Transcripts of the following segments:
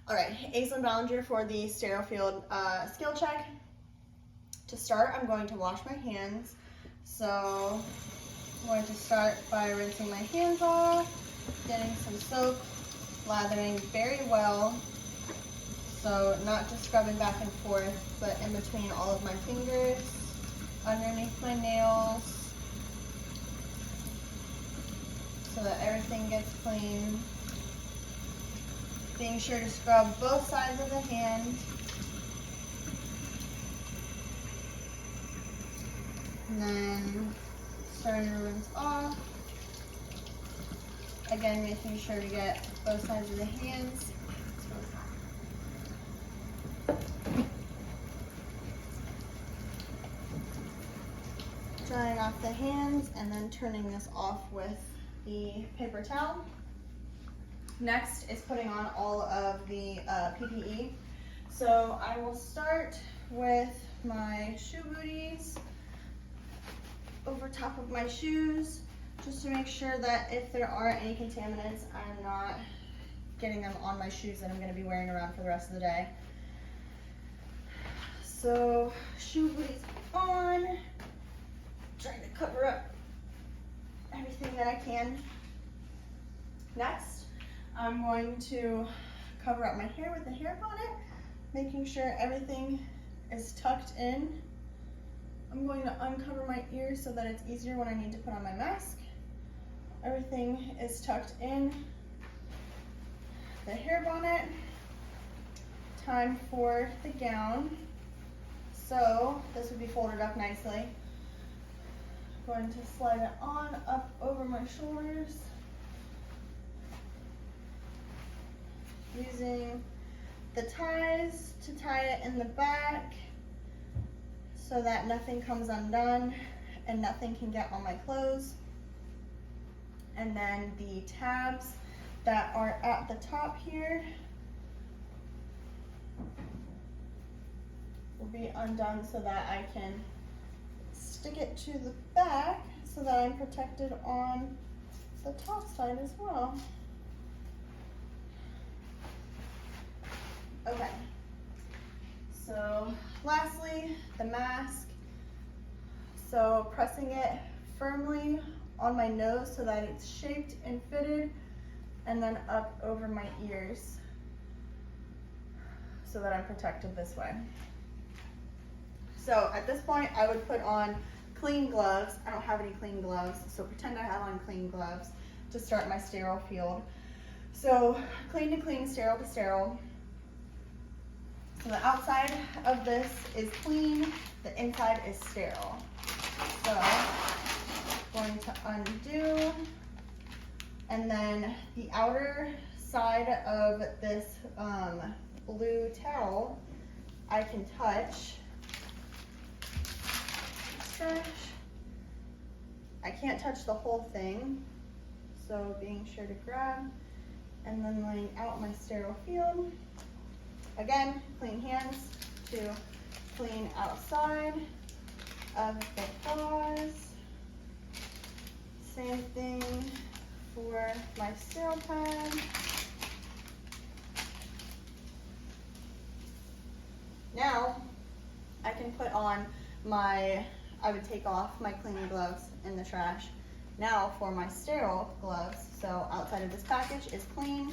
All right, Aislinn Ballinger for the sterile field skill check. To start, I'm going to wash my hands. So I'm going to start by rinsing my hands off, getting some soap, lathering very well. So not just scrubbing back and forth, but in between all of my fingers, underneath my nails, so that everything gets clean. Being sure to scrub both sides of the hand. And then starting to rinse off. Again, making sure to get both sides of the hands. Drying off the hands and then turning this off with the paper towel. Next is putting on all of the PPE. So I will start with my shoe booties over top of my shoes, just to make sure that if there are any contaminants, I'm not getting them on my shoes that I'm going to be wearing around for the rest of the day. So shoe booties on, trying to cover up everything that I can. Next, I'm going to cover up my hair with a hair bonnet, making sure everything is tucked in. I'm going to uncover my ears so that it's easier when I need to put on my mask. Everything is tucked in. The hair bonnet. Time for the gown. So this would be folded up nicely. Going to slide it on up over my shoulders. Using the ties to tie it in the back so that nothing comes undone and nothing can get on my clothes. And then the tabs that are at the top here will be undone so that I can stick it to the back so that I'm protected on the top side as well. Okay, so lastly, the mask. So pressing it firmly on my nose so that it's shaped and fitted, and then up over my ears so that I'm protected this way. So at this point, I would put on clean gloves. I don't have any clean gloves, so pretend I have on clean gloves to start my sterile field. So clean to clean, sterile to sterile. So the outside of this is clean, the inside is sterile. So going to undo, and then the outer side of this blue towel I can touch. Stretch. I can't touch the whole thing, so being sure to grab, and then laying out my sterile field. Again, clean hands to clean outside of the paws. Same thing for my sterile pad. Now, I can put on I would take off my clean gloves in the trash. Now for my sterile gloves, so outside of this package is clean.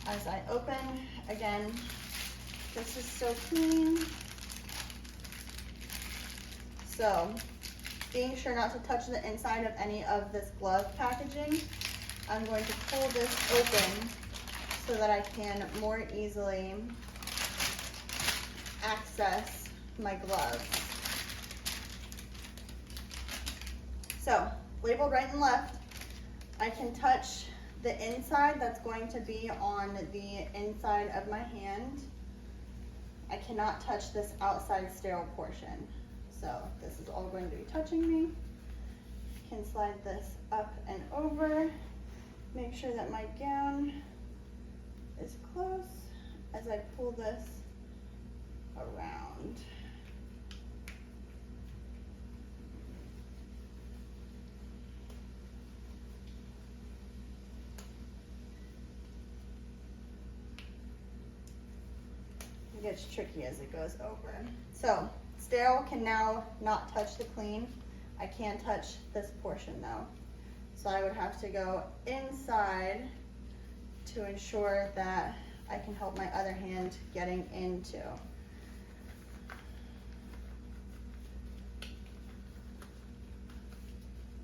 As I open, again, this is still clean. So, being sure not to touch the inside of any of this glove packaging, I'm going to pull this open so that I can more easily access my gloves. So, labeled right and left, I can touch the inside that's going to be on the inside of my hand. I cannot touch this outside sterile portion. So this is all going to be touching me. Can slide this up and over. Make sure that my gown is close as I pull this around. gets tricky as it goes over. So sterile can now not touch the clean. I can touch this portion though. So I would have to go inside to ensure that I can help my other hand getting into.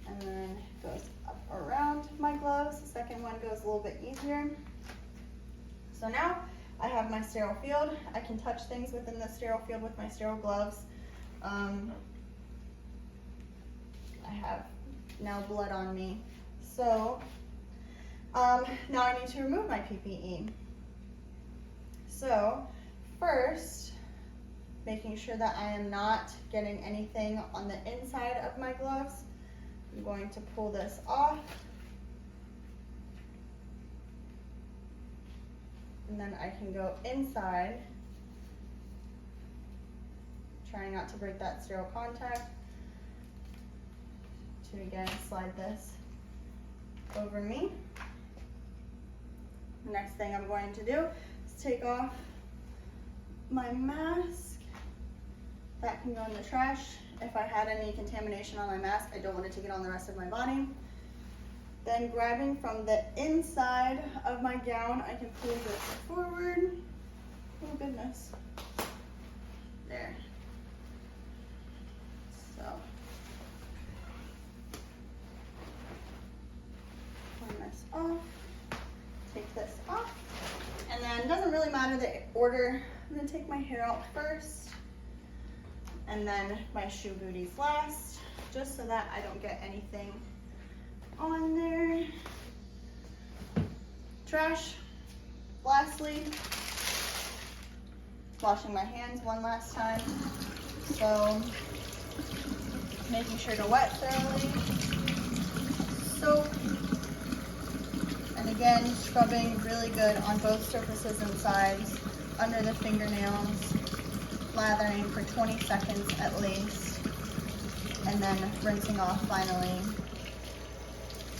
And then it goes up around my gloves. The second one goes a little bit easier. So now I have my sterile field. I can touch things within the sterile field with my sterile gloves. I have now blood on me. So now I need to remove my PPE. So first, making sure that I am not getting anything on the inside of my gloves, I'm going to pull this off. And then I can go inside, trying not to break that sterile contact, to again slide this over me. The next thing I'm going to do is take off my mask. That can go in the trash. If I had any contamination on my mask, I don't want it to get on the rest of my body. Then grabbing from the inside of my gown, I can pull this forward. Oh goodness. There. So, turn this off, take this off, and then it doesn't really matter the order. I'm gonna take my hair out first, and then my shoe booties last, just so that I don't get anything on there. Trash. Lastly, washing my hands one last time. So making sure to wet thoroughly. Soap. And again, scrubbing really good on both surfaces and sides, under the fingernails, lathering for 20 seconds at least, and then rinsing off finally,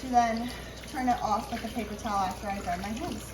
to then turn it off with a paper towel after I dry my hands.